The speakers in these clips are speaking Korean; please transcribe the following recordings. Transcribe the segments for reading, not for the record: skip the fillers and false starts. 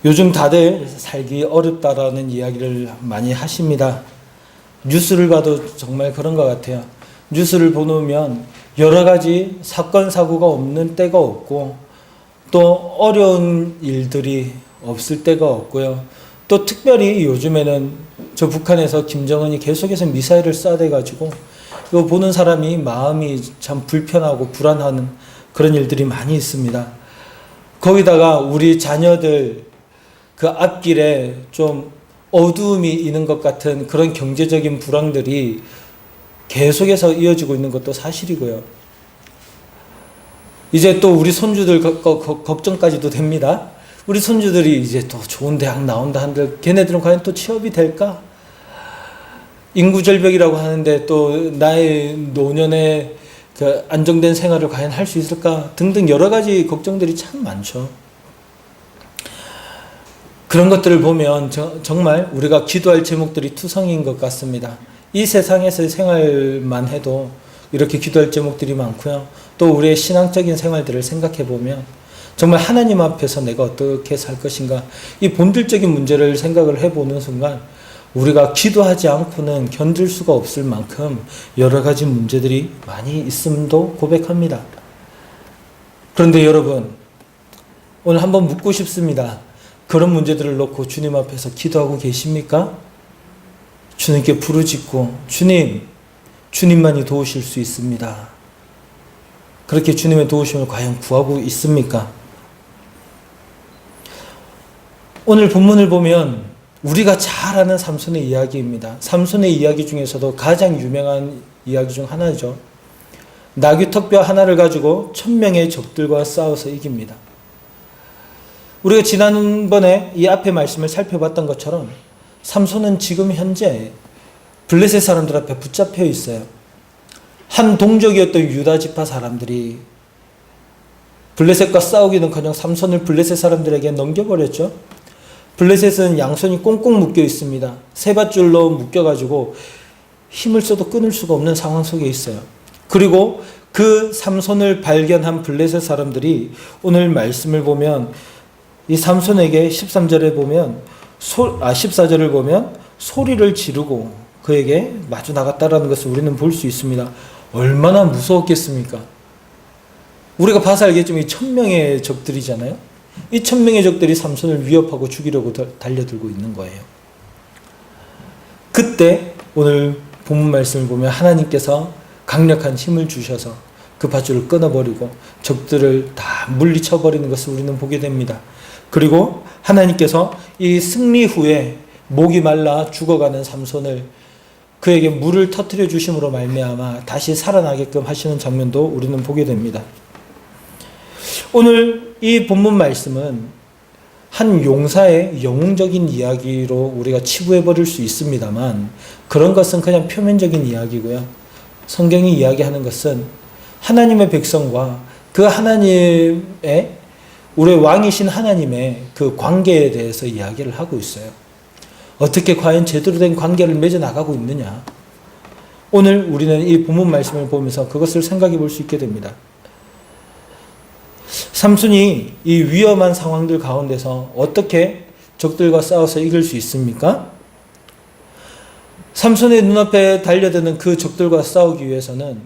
요즘 다들 살기 어렵다라는 이야기를 많이 하십니다. 뉴스를 봐도 정말 그런 것 같아요. 뉴스를 보면 여러 가지 사건, 사고가 없는 때가 없고, 또 어려운 일들이 없을 때가 없고요. 또 특별히 요즘에는 저 북한에서 김정은이 계속해서 미사일을 쏴대가지고 이거 보는 사람이 마음이 참 불편하고 불안한 그런 일들이 많이 있습니다. 거기다가 우리 자녀들 그 앞길에 좀 어두움이 있는 것 같은 그런 경제적인 불황들이 계속해서 이어지고 있는 것도 사실이고요. 이제 또 우리 손주들 걱정까지도 됩니다. 우리 손주들이 이제 또 좋은 대학 나온다 한들 걔네들은 과연 또 취업이 될까? 인구 절벽이라고 하는데 또 나의 노년에 그 안정된 생활을 과연 할 수 있을까? 등등 여러 가지 걱정들이 참 많죠. 그런 것들을 보면 정말 우리가 기도할 제목들이 투성인 것 같습니다. 이 세상에서의 생활만 해도 이렇게 기도할 제목들이 많고요. 또 우리의 신앙적인 생활들을 생각해 보면 정말 하나님 앞에서 내가 어떻게 살 것인가, 이 본질적인 문제를 생각을 해보는 순간 우리가 기도하지 않고는 견딜 수가 없을 만큼 여러 가지 문제들이 많이 있음도 고백합니다. 그런데 여러분, 오늘 한번 묻고 싶습니다. 그런 문제들을 놓고 주님 앞에서 기도하고 계십니까? 주님께 부르짖고 주님만이 도우실 수 있습니다. 그렇게 주님의 도우심을 과연 구하고 있습니까? 오늘 본문을 보면 우리가 잘 아는 삼손의 이야기입니다. 삼손의 이야기 중에서도 가장 유명한 이야기 중 하나죠. 나귀 턱뼈 하나를 가지고 1000명의 적들과 싸워서 이깁니다. 우리가 지난번에 이 앞에 말씀을 살펴봤던 것처럼 삼손은 지금 현재 블레셋 사람들 앞에 붙잡혀 있어요. 한 동족이었던 유다 지파 사람들이 블레셋과 싸우기는커녕 삼손을 블레셋 사람들에게 넘겨버렸죠. 블레셋은 양손이 꽁꽁 묶여 있습니다. 세 밧줄로 묶여가지고 힘을 써도 끊을 수가 없는 상황 속에 있어요. 그리고 그 삼손을 발견한 블레셋 사람들이 오늘 말씀을 보면 이 삼손에게 13절에 보면 14절을 보면 소리를 지르고 그에게 마주 나갔다라는 것을 우리는 볼 수 있습니다. 얼마나 무서웠겠습니까? 우리가 봐서 알겠지만 이 1000명의 적들이잖아요. 이 1000명의 적들이 삼손을 위협하고 죽이려고 달려들고 있는 거예요. 그때 오늘 본문 말씀을 보면 하나님께서 강력한 힘을 주셔서 그 밧줄을 끊어버리고 적들을 다 물리쳐버리는 것을 우리는 보게 됩니다. 그리고 하나님께서 이 승리 후에 목이 말라 죽어가는 삼손을 그에게 물을 터뜨려 주심으로 말미암아 다시 살아나게끔 하시는 장면도 우리는 보게 됩니다. 오늘 이 본문 말씀은 한 용사의 영웅적인 이야기로 우리가 치부해 버릴 수 있습니다만 그런 것은 그냥 표면적인 이야기고요. 성경이 이야기하는 것은 하나님의 백성과 그 하나님의 우리의 왕이신 하나님의 그 관계에 대해서 이야기를 하고 있어요. 어떻게 과연 제대로 된 관계를 맺어 나가고 있느냐. 오늘 우리는 이 본문 말씀을 보면서 그것을 생각해 볼 수 있게 됩니다. 삼손이 이 위험한 상황들 가운데서 어떻게 적들과 싸워서 이길 수 있습니까? 삼손의 눈앞에 달려드는 그 적들과 싸우기 위해서는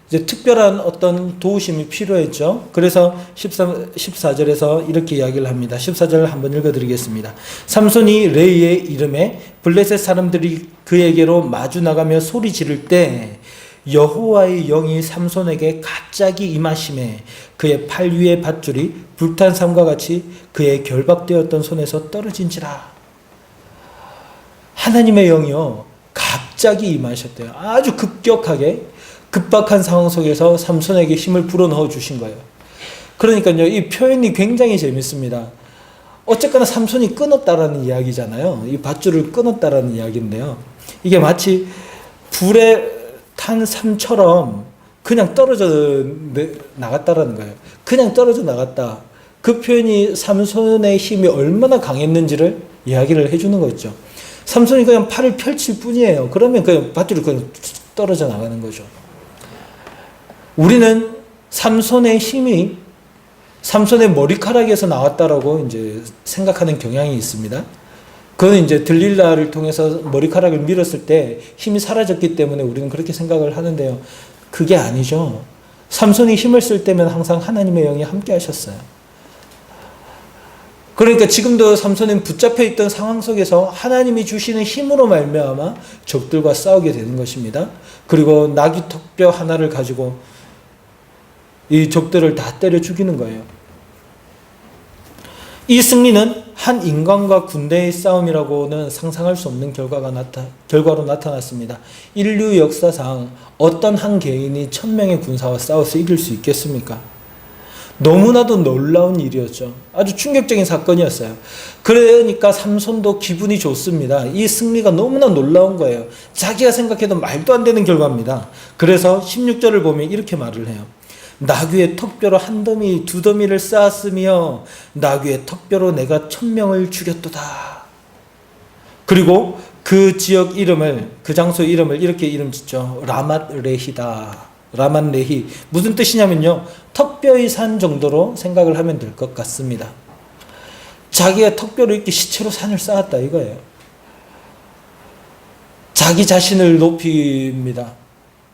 이제 특별한 어떤 도우심이 필요했죠. 그래서 14절에서 이렇게 이야기를 합니다. 14절을 한번 읽어드리겠습니다. 삼손이 레이의 이름에 블레셋 사람들이 그에게로 마주 나가며 소리 지를 때 여호와의 영이 삼손에게 갑자기 임하심에 그의 팔 위의 밧줄이 불탄 삼과 같이 그의 결박되었던 손에서 떨어진지라. 하나님의 영이요 갑자기 임하셨대요. 아주 급격하게 급박한 상황 속에서 삼손에게 힘을 불어넣어 주신 거예요. 그러니까요, 이 표현이 굉장히 재밌습니다. 어쨌거나 삼손이 끊었다라는 이야기잖아요. 이 밧줄을 끊었다라는 이야기인데요. 이게 마치 불에 탄 삼처럼 그냥 떨어져 나갔다라는 거예요. 그냥 떨어져 나갔다. 그 표현이 삼손의 힘이 얼마나 강했는지를 이야기를 해주는 거죠. 삼손이 그냥 팔을 펼칠 뿐이에요. 그러면 그냥 밧줄이 그냥 떨어져 나가는 거죠. 우리는 삼손의 힘이 삼손의 머리카락에서 나왔다라고 이제 생각하는 경향이 있습니다. 그건 이제 들릴라를 통해서 머리카락을 밀었을 때 힘이 사라졌기 때문에 우리는 그렇게 생각을 하는데요. 그게 아니죠. 삼손이 힘을 쓸 때면 항상 하나님의 영이 함께 하셨어요. 그러니까 지금도 삼손은 붙잡혀 있던 상황 속에서 하나님이 주시는 힘으로 말미암아 적들과 싸우게 되는 것입니다. 그리고 나귀턱뼈 하나를 가지고 이 적들을 다 때려 죽이는 거예요. 이 승리는 한 인간과 군대의 싸움이라고는 상상할 수 없는 결과로 나타났습니다. 인류 역사상 어떤 한 개인이 1000명의 군사와 싸워서 이길 수 있겠습니까? 너무나도 놀라운 일이었죠. 아주 충격적인 사건이었어요. 그러니까 삼손도 기분이 좋습니다. 이 승리가 너무나 놀라운 거예요. 자기가 생각해도 말도 안 되는 결과입니다. 그래서 16절을 보면 이렇게 말을 해요. 나귀의 턱뼈로 한 더미 두 더미를 쌓았으며 나귀의 턱뼈로 내가 1000명을 죽였도다. 그리고 그 지역 이름을, 그 장소 이름을 이렇게 이름 짓죠. 라맛레히다. 라맛레히. 무슨 뜻이냐면요, 턱뼈의 산 정도로 생각을 하면 될 것 같습니다. 자기의 턱뼈로 이렇게 시체로 산을 쌓았다 이거예요. 자기 자신을 높입니다.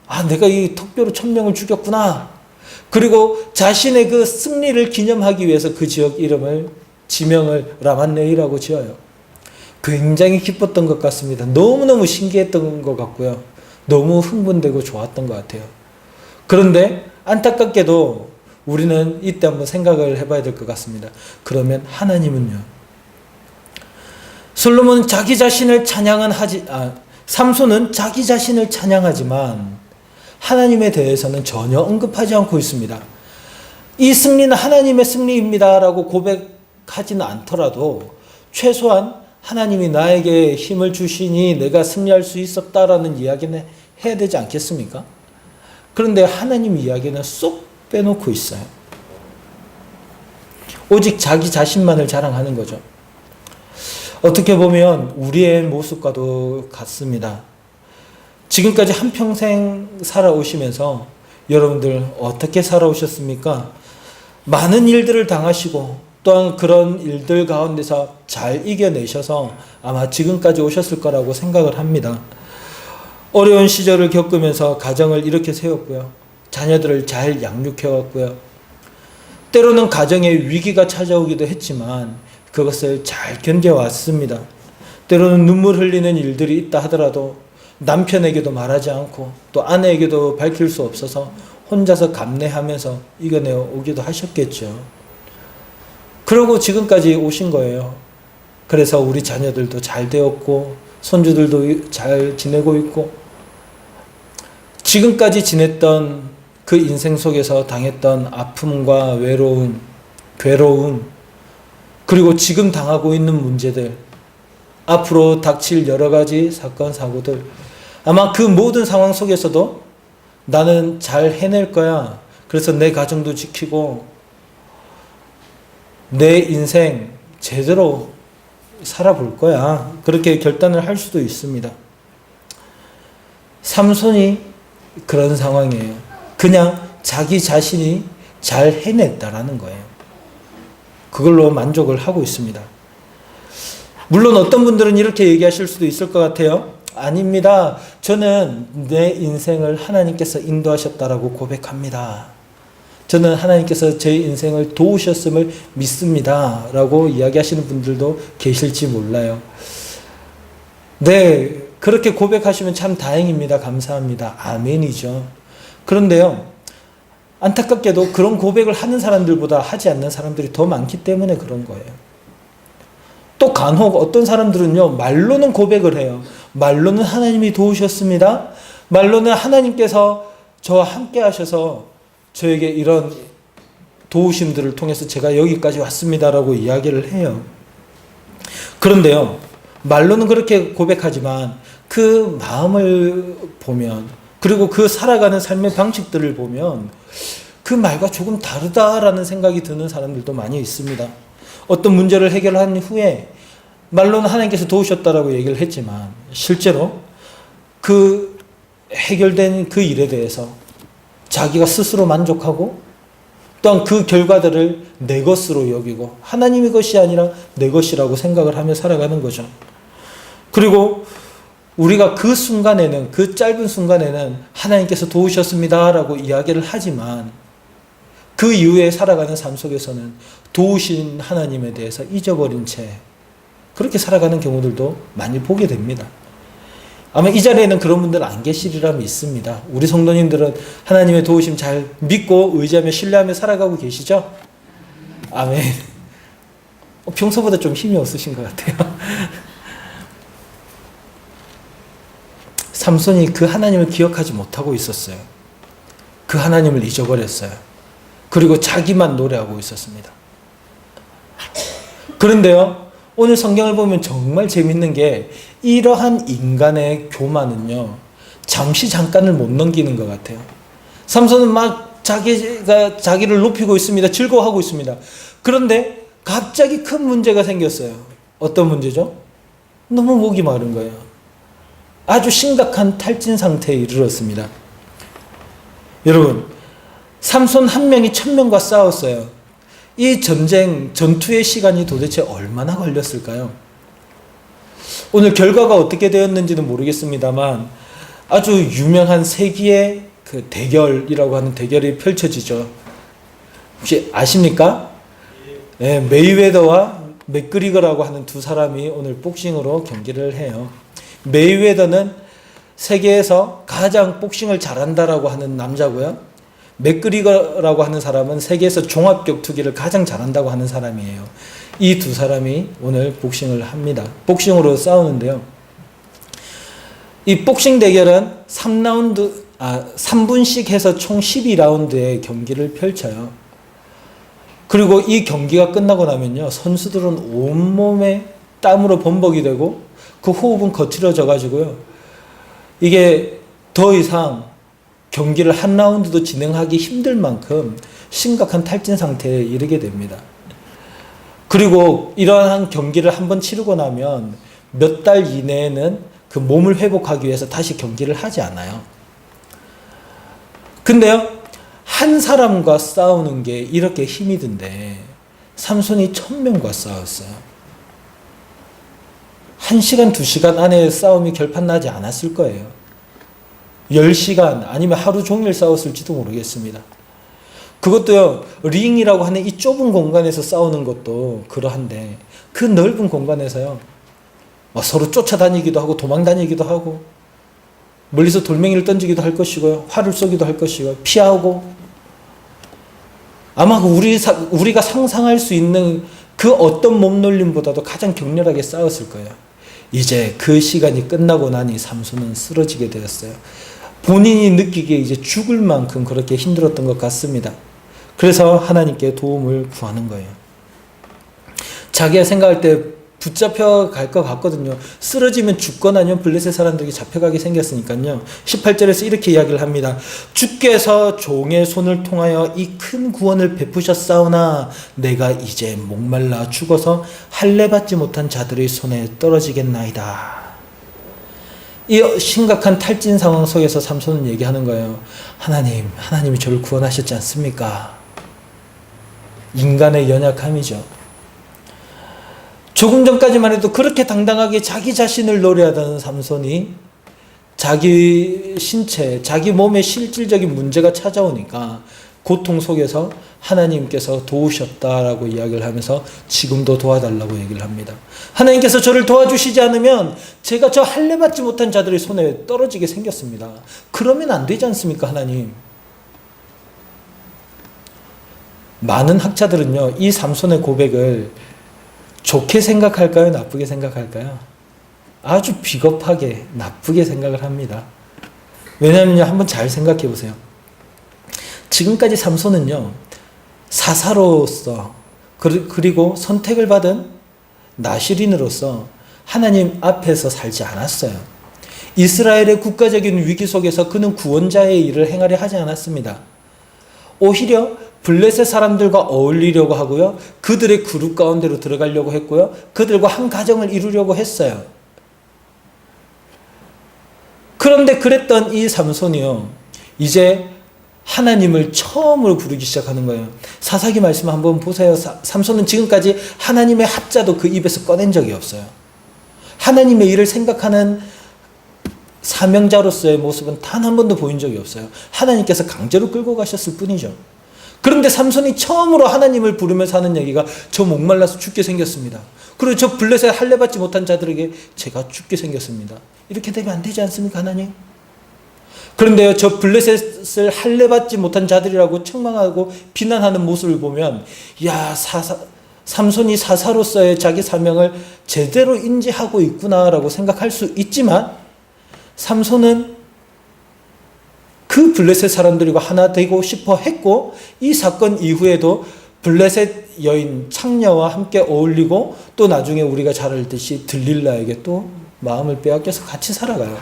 아, 내가 이 턱뼈로 1000명을 죽였구나. 그리고 자신의 그 승리를 기념하기 위해서 그 지역 이름을, 지명을 라만레이라고 지어요. 굉장히 기뻤던 것 같습니다. 너무너무 신기했던 것 같고요. 너무 흥분되고 좋았던 것 같아요. 그런데 안타깝게도 우리는 이때 한번 생각을 해봐야 될 것 같습니다. 그러면 하나님은요? 솔로몬은 자기 자신을 삼손은 자기 자신을 찬양하지만 하나님에 대해서는 전혀 언급하지 않고 있습니다. 이 승리는 하나님의 승리입니다 라고 고백하지는 않더라도 최소한 하나님이 나에게 힘을 주시니 내가 승리할 수 있었다라는 이야기는 해야 되지 않겠습니까? 그런데 하나님 이야기는 쏙 빼놓고 있어요. 오직 자기 자신만을 자랑하는 거죠. 어떻게 보면 우리의 모습과도 같습니다. 지금까지 한평생 살아오시면서 여러분들 어떻게 살아오셨습니까? 많은 일들을 당하시고 또한 그런 일들 가운데서 잘 이겨내셔서 아마 지금까지 오셨을 거라고 생각을 합니다. 어려운 시절을 겪으면서 가정을 이렇게 세웠고요. 자녀들을 잘 양육해왔고요. 때로는 가정에 위기가 찾아오기도 했지만 그것을 잘 견뎌왔습니다. 때로는 눈물 흘리는 일들이 있다 하더라도 남편에게도 말하지 않고 또 아내에게도 밝힐 수 없어서 혼자서 감내하면서 이겨내어 오기도 하셨겠죠. 그러고 지금까지 오신 거예요. 그래서 우리 자녀들도 잘 되었고 손주들도 잘 지내고 있고 지금까지 지냈던 그 인생 속에서 당했던 아픔과 외로움, 괴로움, 그리고 지금 당하고 있는 문제들, 앞으로 닥칠 여러 가지 사건, 사고들, 아마 그 모든 상황 속에서도 나는 잘 해낼 거야. 그래서 내 가정도 지키고 내 인생 제대로 살아볼 거야. 그렇게 결단을 할 수도 있습니다. 삼손이 그런 상황이에요. 그냥 자기 자신이 잘 해냈다라는 거예요. 그걸로 만족을 하고 있습니다. 물론 어떤 분들은 이렇게 얘기하실 수도 있을 것 같아요. 아닙니다. 저는 내 인생을 하나님께서 인도하셨다라고 고백합니다. 저는 하나님께서 제 인생을 도우셨음을 믿습니다. 라고 이야기하시는 분들도 계실지 몰라요. 네, 그렇게 고백하시면 참 다행입니다. 감사합니다. 아멘이죠. 그런데요, 안타깝게도 그런 고백을 하는 사람들보다 하지 않는 사람들이 더 많기 때문에 그런 거예요. 또 간혹 어떤 사람들은요, 말로는 고백을 해요. 말로는 하나님이 도우셨습니다. 말로는 하나님께서 저와 함께 하셔서 저에게 이런 도우심들을 통해서 제가 여기까지 왔습니다라고 이야기를 해요. 그런데요, 말로는 그렇게 고백하지만 그 마음을 보면, 그리고 그 살아가는 삶의 방식들을 보면 그 말과 조금 다르다라는 생각이 드는 사람들도 많이 있습니다. 어떤 문제를 해결한 후에 말로는 하나님께서 도우셨다라고 얘기를 했지만 실제로 그 해결된 그 일에 대해서 자기가 스스로 만족하고 또한 그 결과들을 내 것으로 여기고 하나님의 것이 아니라 내 것이라고 생각을 하며 살아가는 거죠. 그리고 우리가 그 순간에는, 그 짧은 순간에는 하나님께서 도우셨습니다라고 이야기를 하지만 그 이후에 살아가는 삶 속에서는 도우신 하나님에 대해서 잊어버린 채 그렇게 살아가는 경우들도 많이 보게 됩니다. 아마 이 자리에는 그런 분들 안 계시리라 믿습니다. 우리 성도님들은 하나님의 도우심 잘 믿고 의지하며 신뢰하며 살아가고 계시죠? 아멘. 평소보다 좀 힘이 없으신 것 같아요. 삼손이 그 하나님을 기억하지 못하고 있었어요. 그 하나님을 잊어버렸어요. 그리고 자기만 노래하고 있었습니다. 그런데요, 오늘 성경을 보면 정말 재밌는 게 이러한 인간의 교만은요, 잠깐을 못 넘기는 것 같아요. 삼손은 막 자기를 높이고 있습니다. 즐거워하고 있습니다. 그런데 갑자기 큰 문제가 생겼어요. 어떤 문제죠? 너무 목이 마른 거예요. 아주 심각한 탈진 상태에 이르렀습니다. 여러분, 삼손 한 명이 1000명과 싸웠어요. 이 전투의 시간이 도대체 얼마나 걸렸을까요? 오늘 결과가 어떻게 되었는지는 모르겠습니다만 아주 유명한 세기의 그 대결이라고 하는 대결이 펼쳐지죠. 혹시 아십니까? 네, 메이웨더와 맥그리거라고 하는 두 사람이 오늘 복싱으로 경기를 해요. 메이웨더는 세계에서 가장 복싱을 잘한다라고 하는 남자고요. 맥그리거라고 하는 사람은 세계에서 종합격투기를 가장 잘한다고 하는 사람이에요. 이 두 사람이 오늘 복싱을 합니다. 복싱으로 싸우는데요. 이 복싱 대결은 3분씩 해서 총 12라운드의 경기를 펼쳐요. 그리고 이 경기가 끝나고 나면요, 선수들은 온몸에 땀으로 범벅이 되고 그 호흡은 거칠어져 가지고요, 이게 더 이상 경기를 한 라운드도 진행하기 힘들 만큼 심각한 탈진 상태에 이르게 됩니다. 그리고 이러한 경기를 한번 치르고 나면 몇 달 이내에는 그 몸을 회복하기 위해서 다시 경기를 하지 않아요. 근데요, 한 사람과 싸우는 게 이렇게 힘이 든데 삼손이 1000명과 싸웠어요. 1시간, 2시간 안에 싸움이 결판 나지 않았을 거예요. 10시간 아니면 하루 종일 싸웠을지도 모르겠습니다. 그것도요, 링이라고 하는 이 좁은 공간에서 싸우는 것도 그러한데 그 넓은 공간에서요, 서로 쫓아다니기도 하고 도망 다니기도 하고 멀리서 돌멩이를 던지기도 할 것이고요, 활을 쏘기도 할 것이고요, 피하고, 아마 우리가 상상할 수 있는 그 어떤 몸놀림보다도 가장 격렬하게 싸웠을 거예요. 이제 그 시간이 끝나고 나니 삼손은 쓰러지게 되었어요. 본인이 느끼기에 이제 죽을 만큼 그렇게 힘들었던 것 같습니다. 그래서 하나님께 도움을 구하는 거예요. 자기가 생각할 때 붙잡혀 갈 것 같거든요. 쓰러지면 죽거나 아니면 블레셋 사람들에게 잡혀가게 생겼으니까요. 18절에서 이렇게 이야기를 합니다. 주께서 종의 손을 통하여 이 큰 구원을 베푸셨사오나 내가 이제 목말라 죽어서 할례 받지 못한 자들의 손에 떨어지겠나이다. 이 심각한 탈진 상황 속에서 삼손은 얘기하는 거예요. 하나님이 저를 구원하셨지 않습니까? 인간의 연약함이죠. 조금 전까지만 해도 그렇게 당당하게 자기 자신을 노래하던 삼손이 자기 신체, 자기 몸에 실질적인 문제가 찾아오니까 고통 속에서 하나님께서 도우셨다라고 이야기를 하면서 지금도 도와달라고 얘기를 합니다. 하나님께서 저를 도와주시지 않으면 제가 저 할례 받지 못한 자들의 손에 떨어지게 생겼습니다. 그러면 안 되지 않습니까, 하나님? 많은 학자들은요, 이 삼손의 고백을 좋게 생각할까요? 나쁘게 생각할까요? 아주 비겁하게 나쁘게 생각을 합니다. 왜냐하면 한번 잘 생각해 보세요. 지금까지 삼손은요, 사사로서 그리고 선택을 받은 나시린으로서 하나님 앞에서 살지 않았어요. 이스라엘의 국가적인 위기 속에서 그는 구원자의 일을 행하려 하지 않았습니다. 오히려 블레셋 사람들과 어울리려고 하고요, 그들의 그룹 가운데로 들어가려고 했고요, 그들과 한 가정을 이루려고 했어요. 그런데 그랬던 이 삼손이요, 이제 하나님을 처음으로 부르기 시작하는 거예요. 사사기 말씀 한번 보세요. 삼손은 지금까지 하나님의 합자도 그 입에서 꺼낸 적이 없어요. 하나님의 일을 생각하는 사명자로서의 모습은 단 한 번도 보인 적이 없어요. 하나님께서 강제로 끌고 가셨을 뿐이죠. 그런데 삼손이 처음으로 하나님을 부르면서 하는 얘기가 저 목말라서 죽게 생겼습니다. 그리고 저 블레셋 할례받지 못한 자들에게 제가 죽게 생겼습니다. 이렇게 되면 안 되지 않습니까, 하나님? 그런데요, 저 블레셋을 할례받지 못한 자들이라고 책망하고 비난하는 모습을 보면, 야, 삼손이 사사로서의 자기 사명을 제대로 인지하고 있구나라고 생각할 수 있지만, 삼손은 그 블레셋 사람들과 하나 되고 싶어 했고, 이 사건 이후에도 블레셋 여인 창녀와 함께 어울리고, 또 나중에 우리가 잘 알듯이 들릴라에게 또 마음을 빼앗겨서 같이 살아가요.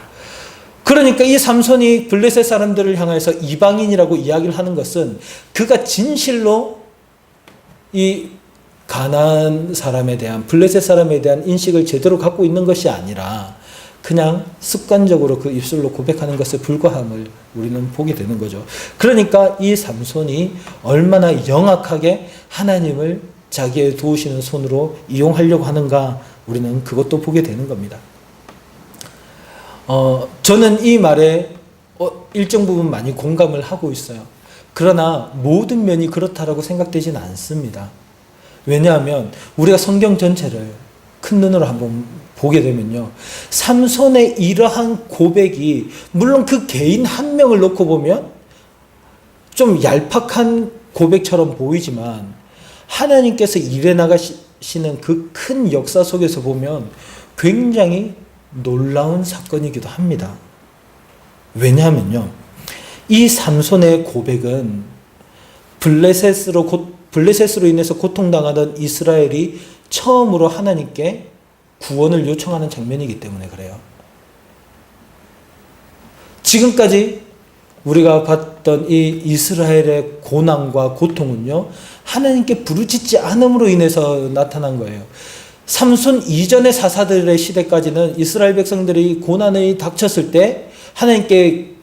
그러니까 이 삼손이 블레셋 사람들을 향해서 이방인이라고 이야기를 하는 것은 그가 진실로 이 가나안 사람에 대한, 블레셋 사람에 대한 인식을 제대로 갖고 있는 것이 아니라 그냥 습관적으로 그 입술로 고백하는 것에 불과함을 우리는 보게 되는 거죠. 그러니까 이 삼손이 얼마나 영악하게 하나님을 자기의 도우시는 손으로 이용하려고 하는가, 우리는 그것도 보게 되는 겁니다. 저는 이 말에 일정 부분 많이 공감을 하고 있어요. 그러나 모든 면이 그렇다라고 생각되지는 않습니다. 왜냐하면 우리가 성경 전체를 큰 눈으로 한번 보게 되면요, 삼손의 이러한 고백이 물론 그 개인 한 명을 놓고 보면 좀 얄팍한 고백처럼 보이지만, 하나님께서 일해 나가시는 그 큰 역사 속에서 보면 굉장히 놀라운 사건이기도 합니다. 왜냐하면요, 이 삼손의 고백은 블레셋으로 인해서 고통당하던 이스라엘이 처음으로 하나님께 구원을 요청하는 장면이기 때문에 그래요. 지금까지 우리가 봤던 이 이스라엘의 고난과 고통은요, 하나님께 부르짖지 않음으로 인해서 나타난 거예요. 삼손 이전의 사사들의 시대까지는 이스라엘 백성들이 고난이 닥쳤을 때 하나님께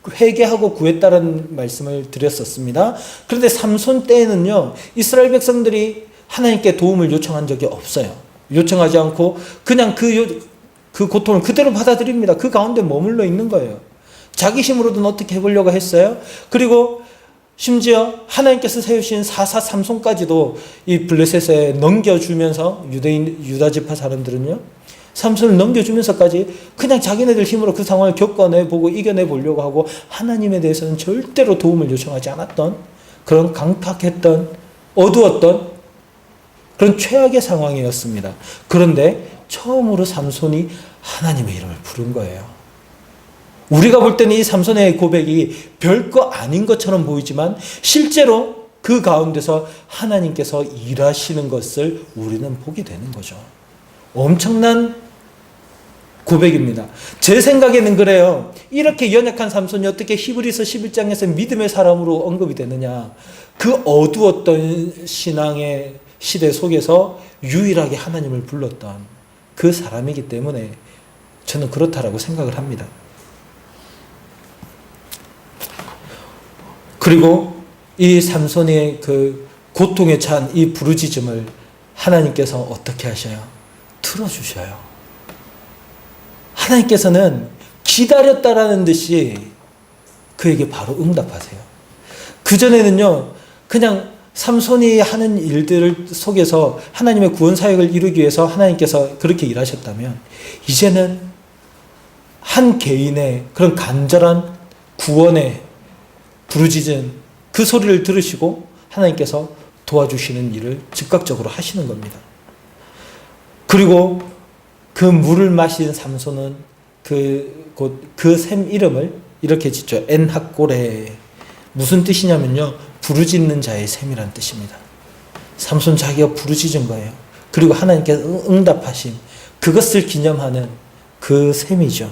회개하고 구했다는 말씀을 드렸었습니다. 그런데 삼손 때에는요, 이스라엘 백성들이 하나님께 도움을 요청한 적이 없어요. 요청하지 않고 그냥 그 고통을 그대로 받아들입니다. 그 가운데 머물러 있는 거예요. 자기 힘으로든 어떻게 해보려고 했어요. 그리고 심지어 하나님께서 세우신 사사 삼손까지도 이 블레셋에 넘겨주면서, 유다 지파 사람들은요, 삼손을 넘겨주면서까지 그냥 자기네들 힘으로 그 상황을 겪어내보고 이겨내보려고 하고, 하나님에 대해서는 절대로 도움을 요청하지 않았던, 그런 강팍했던, 어두웠던 그런 최악의 상황이었습니다. 그런데 처음으로 삼손이 하나님의 이름을 부른 거예요. 우리가 볼 때는 이 삼손의 고백이 별거 아닌 것처럼 보이지만 실제로 그 가운데서 하나님께서 일하시는 것을 우리는 보게 되는 거죠. 엄청난 고백입니다. 제 생각에는 그래요. 이렇게 연약한 삼손이 어떻게 히브리서 11장에서 믿음의 사람으로 언급이 되느냐. 그 어두웠던 신앙의 시대 속에서 유일하게 하나님을 불렀던 그 사람이기 때문에 저는 그렇다라고 생각을 합니다. 그리고 이 삼손의 그 고통에 찬 이 부르짖음을 하나님께서 어떻게 하셔요? 들어주셔요. 하나님께서는 기다렸다라는 듯이 그에게 바로 응답하세요. 그전에는요, 그냥 삼손이 하는 일들 속에서 하나님의 구원 사역을 이루기 위해서 하나님께서 그렇게 일하셨다면, 이제는 한 개인의 그런 간절한 구원의 부르짖은 그 소리를 들으시고 하나님께서 도와주시는 일을 즉각적으로 하시는 겁니다. 그리고 그 물을 마신 삼손은 그 샘 이름을 이렇게 짓죠. 엔학고레. 무슨 뜻이냐면요, 부르짖는 자의 샘이란 뜻입니다. 삼손 자기가 부르짖은 거예요. 그리고 하나님께서 응답하신 그것을 기념하는 그 샘이죠.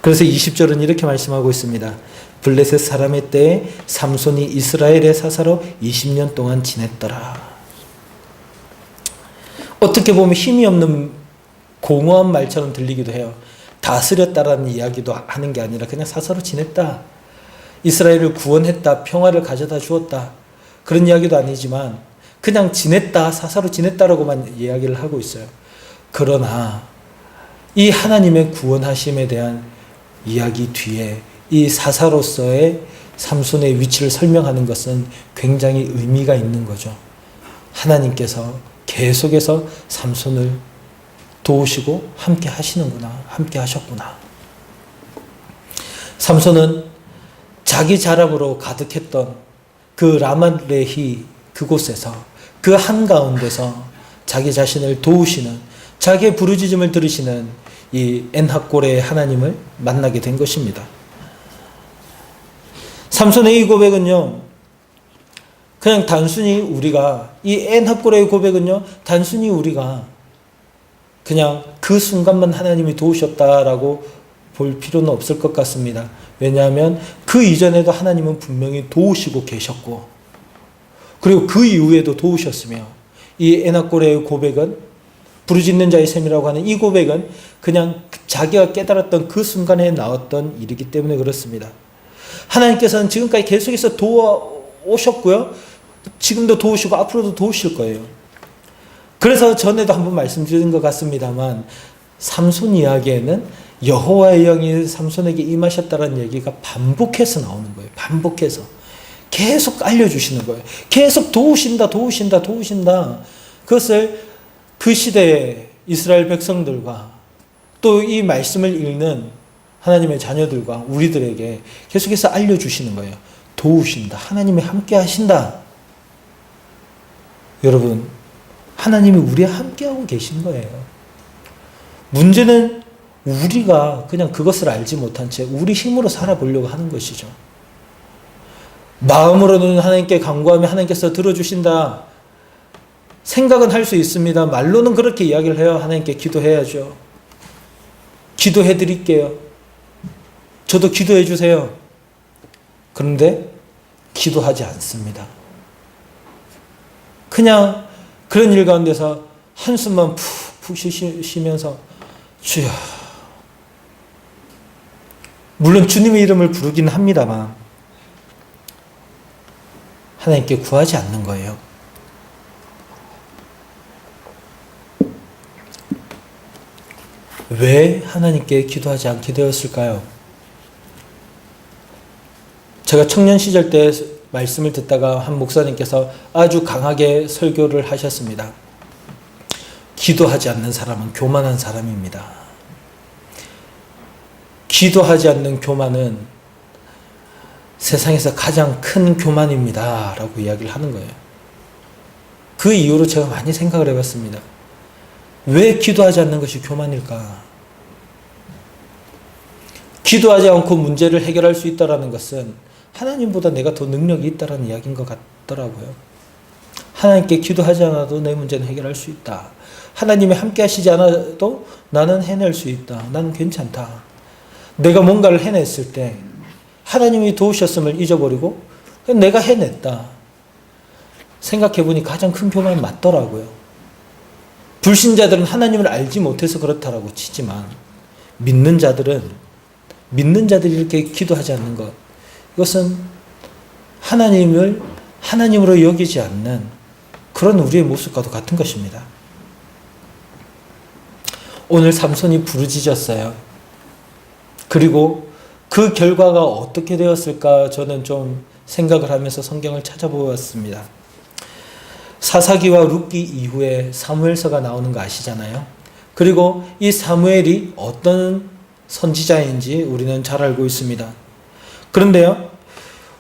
그래서 20절은 이렇게 말씀하고 있습니다. 블레셋 사람의 때에 삼손이 이스라엘의 사사로 20년 동안 지냈더라. 어떻게 보면 힘이 없는 공허한 말처럼 들리기도 해요. 다스렸다라는 이야기도 하는 게 아니라 그냥 사사로 지냈다. 이스라엘을 구원했다, 평화를 가져다 주었다, 그런 이야기도 아니지만 그냥 지냈다, 사사로 지냈다라고만 이야기를 하고 있어요. 그러나 이 하나님의 구원하심에 대한 이야기 뒤에 이 사사로서의 삼손의 위치를 설명하는 것은 굉장히 의미가 있는 거죠. 하나님께서 계속해서 삼손을 도우시고 함께 하시는구나, 함께 하셨구나. 삼손은 자기 자랑으로 가득했던 그 라말레히 그곳에서, 그 한가운데서 자기 자신을 도우시는, 자기의 부르짖음을 들으시는 이 엔하골의 하나님을 만나게 된 것입니다. 삼손의 이 고백은요, 그냥 단순히 우리가, 이 엔하골의 고백은요, 단순히 우리가 그냥 그 순간만 하나님이 도우셨다라고 볼 필요는 없을 것 같습니다. 왜냐하면 그 이전에도 하나님은 분명히 도우시고 계셨고, 그리고 그 이후에도 도우셨으며, 이 엔하골의 고백은, 부르짖는 자의 셈이라고 하는 이 고백은 그냥 자기가 깨달았던 그 순간에 나왔던 일이기 때문에 그렇습니다. 하나님께서는 지금까지 계속해서 도와오셨고요, 지금도 도우시고 앞으로도 도우실 거예요. 그래서 전에도 한번 말씀드린 것 같습니다만, 삼손 이야기에는 여호와의 영이 삼손에게 임하셨다는 얘기가 반복해서 나오는 거예요. 반복해서 계속 알려주시는 거예요. 계속 도우신다, 도우신다, 도우신다. 그것을 그 시대의 이스라엘 백성들과 또 이 말씀을 읽는 하나님의 자녀들과 우리들에게 계속해서 알려주시는 거예요. 도우신다, 하나님이 함께 하신다. 여러분, 하나님이 우리와 함께하고 계신 거예요. 문제는 우리가 그냥 그것을 알지 못한 채 우리 힘으로 살아보려고 하는 것이죠. 마음으로는 하나님께 간구하며 하나님께서 들어주신다 생각은 할 수 있습니다. 말로는 그렇게 이야기를 해요. 하나님께 기도해야죠. 기도해 드릴게요. 저도 기도해 주세요. 그런데 기도하지 않습니다. 그냥 그런 일 가운데서 한숨만 푹푹 쉬면서 주여, 물론 주님의 이름을 부르긴 합니다만 하나님께 구하지 않는 거예요. 왜 하나님께 기도하지 않게 되었을까요? 제가 청년 시절 때 말씀을 듣다가 한 목사님께서 아주 강하게 설교를 하셨습니다. 기도하지 않는 사람은 교만한 사람입니다. 기도하지 않는 교만은 세상에서 가장 큰 교만입니다 라고 이야기를 하는 거예요. 그 이후로 제가 많이 생각을 해봤습니다. 왜 기도하지 않는 것이 교만일까? 기도하지 않고 문제를 해결할 수 있다는 것은 하나님보다 내가 더 능력이 있다는 이야기인 것 같더라고요. 하나님께 기도하지 않아도 내 문제는 해결할 수 있다. 하나님이 함께 하시지 않아도 나는 해낼 수 있다. 나는 괜찮다. 내가 뭔가를 해냈을 때 하나님이 도우셨음을 잊어버리고 내가 해냈다. 생각해보니 가장 큰 교만이 맞더라고요. 불신자들은 하나님을 알지 못해서 그렇다라고 치지만 믿는 자들이 이렇게 기도하지 않는 것, 이것은 하나님을 하나님으로 여기지 않는 그런 우리의 모습과도 같은 것입니다. 오늘 삼손이 부르짖었어요. 그리고 그 결과가 어떻게 되었을까 저는 좀 생각을 하면서 성경을 찾아보았습니다. 사사기와 룻기 이후에 사무엘서가 나오는 거 아시잖아요. 그리고 이 사무엘이 어떤 선지자인지 우리는 잘 알고 있습니다. 그런데요,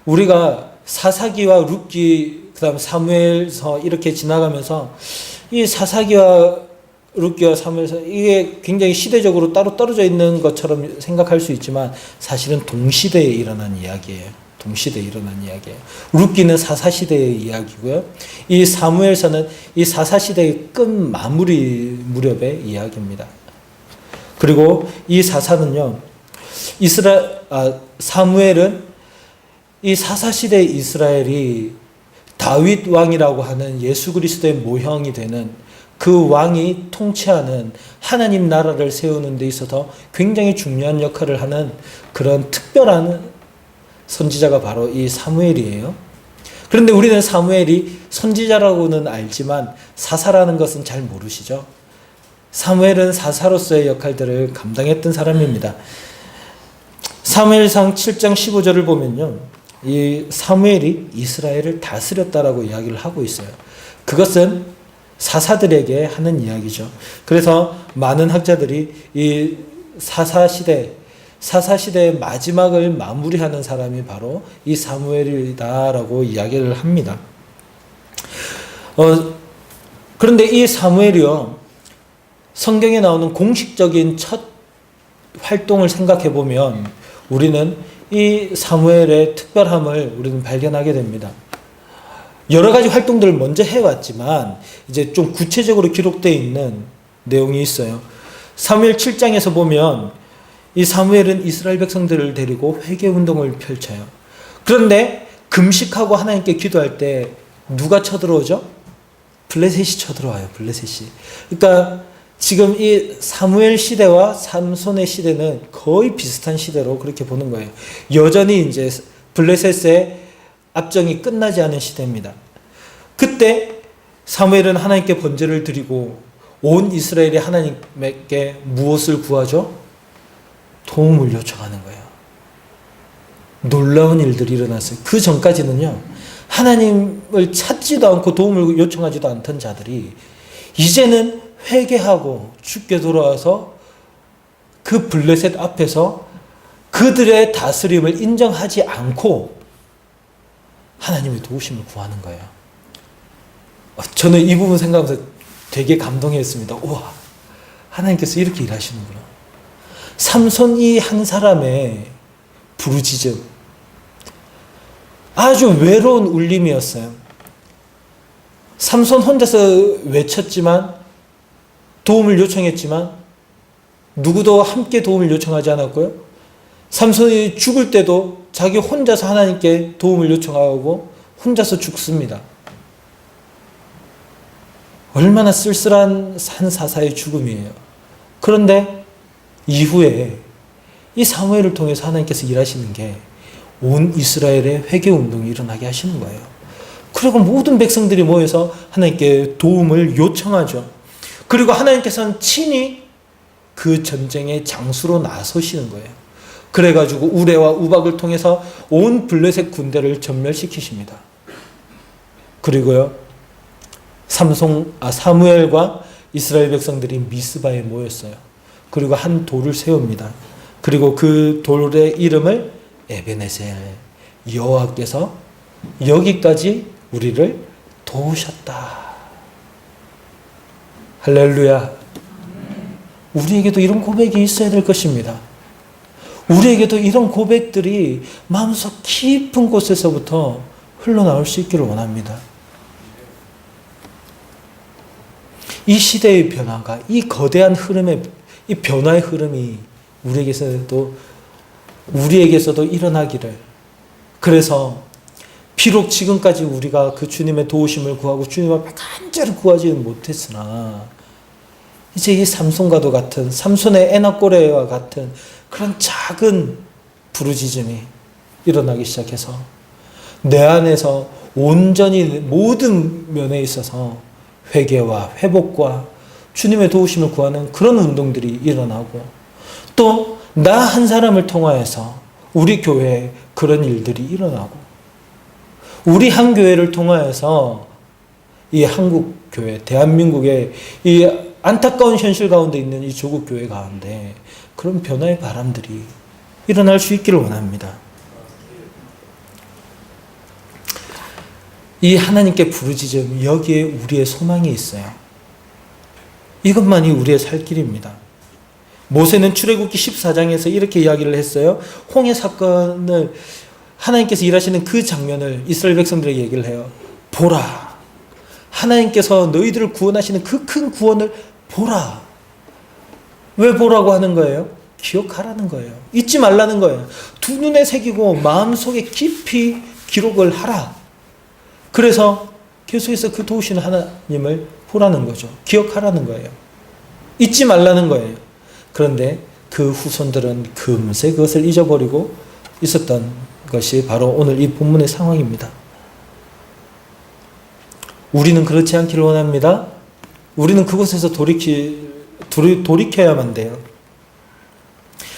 우리가 사사기와 룻기, 그 다음 사무엘서 이렇게 지나가면서 이 사사기와 룻기와 사무엘서 이게 굉장히 시대적으로 따로 떨어져 있는 것처럼 생각할 수 있지만 사실은 동시대에 일어난 이야기예요. 동시대에 일어난 이야기예요. 룻기는 사사시대의 이야기고요. 이 사무엘서는 이 사사시대의 끝 마무리 무렵의 이야기입니다. 그리고 이 사사는요, 사무엘은 이 사사시대의 이스라엘이 다윗 왕이라고 하는 예수 그리스도의 모형이 되는 그 왕이 통치하는 하나님 나라를 세우는 데 있어서 굉장히 중요한 역할을 하는 그런 특별한 선지자가 바로 이 사무엘이에요. 그런데 우리는 사무엘이 선지자라고는 알지만 사사라는 것은 잘 모르시죠. 사무엘은 사사로서의 역할들을 감당했던 사람입니다. 사무엘상 7장 15절을 보면요, 이 사무엘이 이스라엘을 다스렸다라고 이야기를 하고 있어요. 그것은 사사들에게 하는 이야기죠. 그래서 많은 학자들이 이 사사시대의 마지막을 마무리하는 사람이 바로 이 사무엘이다라고 이야기를 합니다. 그런데 이 사무엘이요, 성경에 나오는 공식적인 첫 활동을 생각해 보면 우리는 이 사무엘의 특별함을 우리는 발견하게 됩니다. 여러 가지 활동들을 먼저 해왔지만 이제 좀 구체적으로 기록되어 있는 내용이 있어요. 사무엘 7장에서 보면 이 사무엘은 이스라엘 백성들을 데리고 회개운동을 펼쳐요. 그런데 금식하고 하나님께 기도할 때 누가 쳐들어오죠? 블레셋이 쳐들어와요. 블레셋이. 그러니까 지금 이 사무엘 시대와 삼손의 시대는 거의 비슷한 시대로 그렇게 보는 거예요. 여전히 이제 블레셋의 압정이 끝나지 않은 시대입니다. 그때 사무엘은 하나님께 번제를 드리고 온 이스라엘이 하나님께 무엇을 구하죠? 도움을 요청하는 거예요. 놀라운 일들이 일어났어요. 그 전까지는요, 하나님을 찾지도 않고 도움을 요청하지도 않던 자들이 이제는 회개하고 주께 돌아와서 그 블레셋 앞에서 그들의 다스림을 인정하지 않고 하나님의 도우심을 구하는 거예요. 저는 이 부분 생각하면서 되게 감동했습니다. 우와, 하나님께서 이렇게 일하시는구나. 삼손이 한 사람의 부르짖음, 아주 외로운 울림이었어요. 삼손 혼자서 외쳤지만, 도움을 요청했지만 누구도 함께 도움을 요청하지 않았고요. 삼손이 죽을 때도 자기 혼자서 하나님께 도움을 요청하고 혼자서 죽습니다. 얼마나 쓸쓸한 한 사사의 죽음이에요. 그런데 이후에 이 사무엘을 통해서 하나님께서 일하시는 게 온 이스라엘의 회개 운동이 일어나게 하시는 거예요. 그리고 모든 백성들이 모여서 하나님께 도움을 요청하죠. 그리고 하나님께서는 친히 그 전쟁의 장수로 나서시는 거예요. 그래가지고 우레와 우박을 통해서 온 블레셋 군대를 전멸시키십니다. 그리고요, 사무엘과 이스라엘 백성들이 미스바에 모였어요. 그리고 한 돌을 세웁니다. 그리고 그 돌의 이름을 에베네셀, 여호와께서 여기까지 우리를 도우셨다. 할렐루야. 우리에게도 이런 고백이 있어야 될 것입니다. 우리에게도 이런 고백들이 마음속 깊은 곳에서부터 흘러나올 수 있기를 원합니다. 이 시대의 변화가, 이 거대한 흐름의, 이 변화의 흐름이 우리에게서도 일어나기를. 그래서 비록 지금까지 우리가 그 주님의 도우심을 구하고 주님 앞에 간절히 구하지는 못했으나 이제 이 삼손과도 같은, 삼손의 에나꼬레와 같은 그런 작은 부르짖음이 일어나기 시작해서 내 안에서 온전히 모든 면에 있어서 회개와 회복과 주님의 도우심을 구하는 그런 운동들이 일어나고, 또 나 한 사람을 통하여서 우리 교회에 그런 일들이 일어나고, 우리 한 교회를 통하여서 이 한국 교회, 대한민국의 이 안타까운 현실 가운데 있는 이 조국 교회 가운데 그런 변화의 바람들이 일어날 수 있기를 원합니다. 이 하나님께 부르짖음, 여기에 우리의 소망이 있어요. 이것만이 우리의 살 길입니다. 모세는 출애굽기 14장에서 이렇게 이야기를 했어요. 홍해 사건을 하나님께서 일하시는 그 장면을 이스라엘 백성들에게 얘기를 해요. 보라, 하나님께서 너희들을 구원하시는 그 큰 구원을 보라. 왜 보라고 하는 거예요? 기억하라는 거예요. 잊지 말라는 거예요. 두 눈에 새기고 마음속에 깊이 기록을 하라. 그래서 계속해서 그 도우시는 하나님을 보라는 거죠. 기억하라는 거예요. 잊지 말라는 거예요. 그런데 그 후손들은 금세 그것을 잊어버리고 있었던 것이 바로 오늘 이 본문의 상황입니다. 우리는 그렇지 않기를 원합니다. 우리는 그곳에서 돌이켜야만 돼요.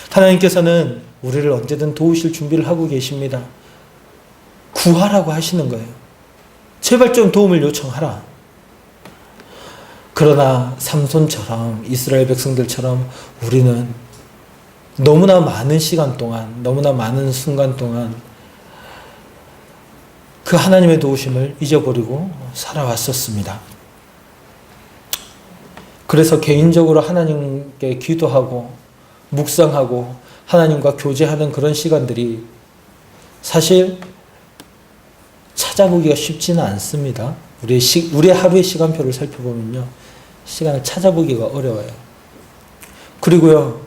하나님께서는 우리를 언제든 도우실 준비를 하고 계십니다. 구하라고 하시는 거예요. 제발 좀 도움을 요청하라. 그러나 삼손처럼 이스라엘 백성들처럼 우리는 너무나 많은 시간 동안, 너무나 많은 순간 동안 그 하나님의 도우심을 잊어버리고 살아왔었습니다. 그래서 개인적으로 하나님께 기도하고 묵상하고 하나님과 교제하는 그런 시간들이 사실 찾아보기가 쉽지는 않습니다. 우리의 하루의 시간표를 살펴보면요, 시간을 찾아보기가 어려워요. 그리고요,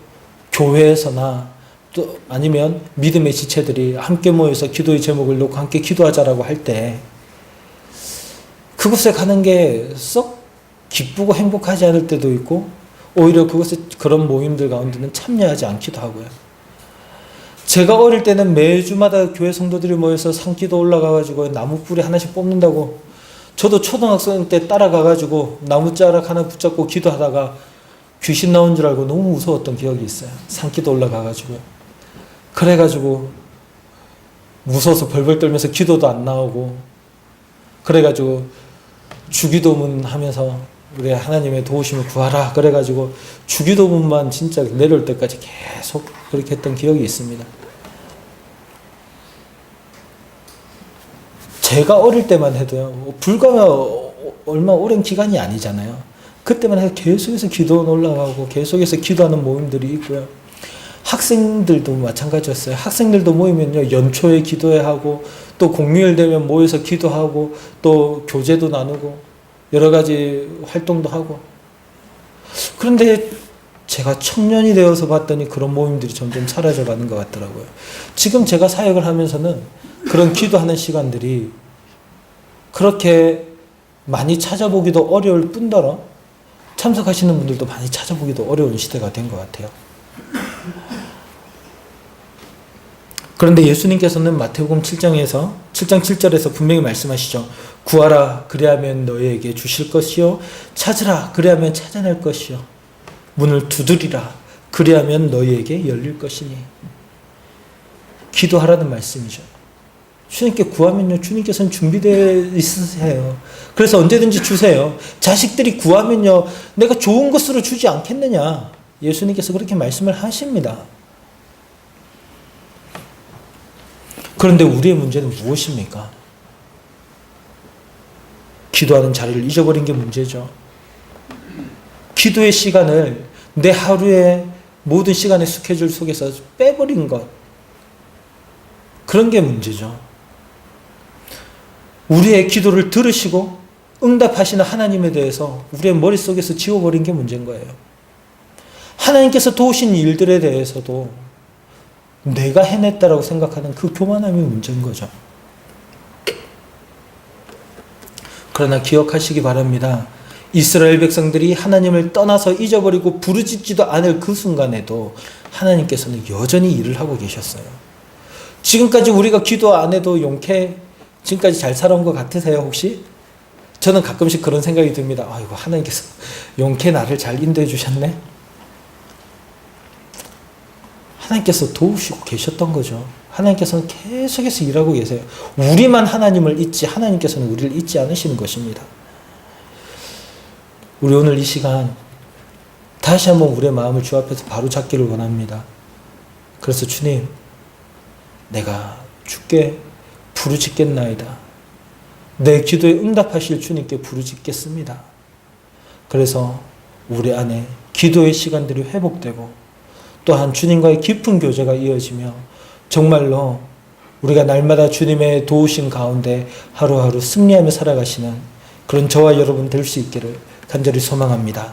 교회에서나 또 아니면 믿음의 지체들이 함께 모여서 기도의 제목을 놓고 함께 기도하자라고 할 때 그곳에 가는 게 썩 기쁘고 행복하지 않을 때도 있고, 오히려 그것에 그런 모임들 가운데는 참여하지 않기도 하고요. 제가 어릴 때는 매주마다 교회 성도들이 모여서 산기도 올라가가지고 나무 뿌리 하나씩 뽑는다고, 저도 초등학생 때 따라가가지고 나무자락 하나 붙잡고 기도하다가 귀신 나온 줄 알고 너무 무서웠던 기억이 있어요. 산기도 올라가가지고. 그래가지고 무서워서 벌벌 떨면서 기도도 안 나오고, 그래가지고 주기도문 하면서 우리 하나님의 도우심을 구하라 그래가지고 주기도문만 진짜 내려올 때까지 계속 그렇게 했던 기억이 있습니다. 제가 어릴 때만 해도요, 불과 얼마 오랜 기간이 아니잖아요. 그때만 해도 계속해서 기도 올라가고 계속해서 기도하는 모임들이 있고요. 학생들도 마찬가지였어요. 학생들도 모이면요, 연초에 기도회 하고 또 공휴일 되면 모여서 기도하고 또 교제도 나누고 여러 가지 활동도 하고. 그런데 제가 청년이 되어서 봤더니 그런 모임들이 점점 사라져가는 것 같더라고요. 지금 제가 사역을 하면서는 그런 기도하는 시간들이 그렇게 많이 찾아보기도 어려울 뿐더러 참석하시는 분들도 많이 찾아보기도 어려운 시대가 된 것 같아요. 그런데 예수님께서는 마태복음 7장 7절에서 분명히 말씀하시죠. 구하라 그리하면 너희에게 주실 것이요, 찾으라 그리하면 찾아낼 것이요, 문을 두드리라 그리하면 너희에게 열릴 것이니. 기도하라는 말씀이죠. 주님께 구하면요, 주님께서는 준비되어 있으세요. 그래서 언제든지 주세요. 자식들이 구하면요, 내가 좋은 것으로 주지 않겠느냐, 예수님께서 그렇게 말씀을 하십니다. 그런데 우리의 문제는 무엇입니까? 기도하는 자리를 잊어버린 게 문제죠. 기도의 시간을 내 하루의 모든 시간의 스케줄 속에서 빼버린 것, 그런 게 문제죠. 우리의 기도를 들으시고 응답하시는 하나님에 대해서 우리의 머릿속에서 지워버린 게 문제인 거예요. 하나님께서 도우신 일들에 대해서도 내가 해냈다라고 생각하는 그 교만함이 문제인 거죠. 그러나 기억하시기 바랍니다. 이스라엘 백성들이 하나님을 떠나서 잊어버리고 부르짖지도 않을 그 순간에도 하나님께서는 여전히 일을 하고 계셨어요. 지금까지 우리가 기도 안 해도 용케 지금까지 잘 살아온 것 같으세요 혹시? 저는 가끔씩 그런 생각이 듭니다. 아이고, 하나님께서 용케 나를 잘 인도해 주셨네. 하나님께서 도우시고 계셨던 거죠. 하나님께서는 계속해서 일하고 계세요. 우리만 하나님을 잊지 하나님께서는 우리를 잊지 않으시는 것입니다. 우리 오늘 이 시간 다시 한번 우리의 마음을 주 앞에서 바로 잡기를 원합니다. 그래서 주님, 내가 주께 부르짖겠나이다. 내 기도에 응답하실 주님께 부르짖겠습니다. 그래서 우리 안에 기도의 시간들이 회복되고 또한 주님과의 깊은 교제가 이어지며 정말로 우리가 날마다 주님의 도우심 가운데 하루하루 승리하며 살아가시는 그런 저와 여러분 될 수 있기를 간절히 소망합니다.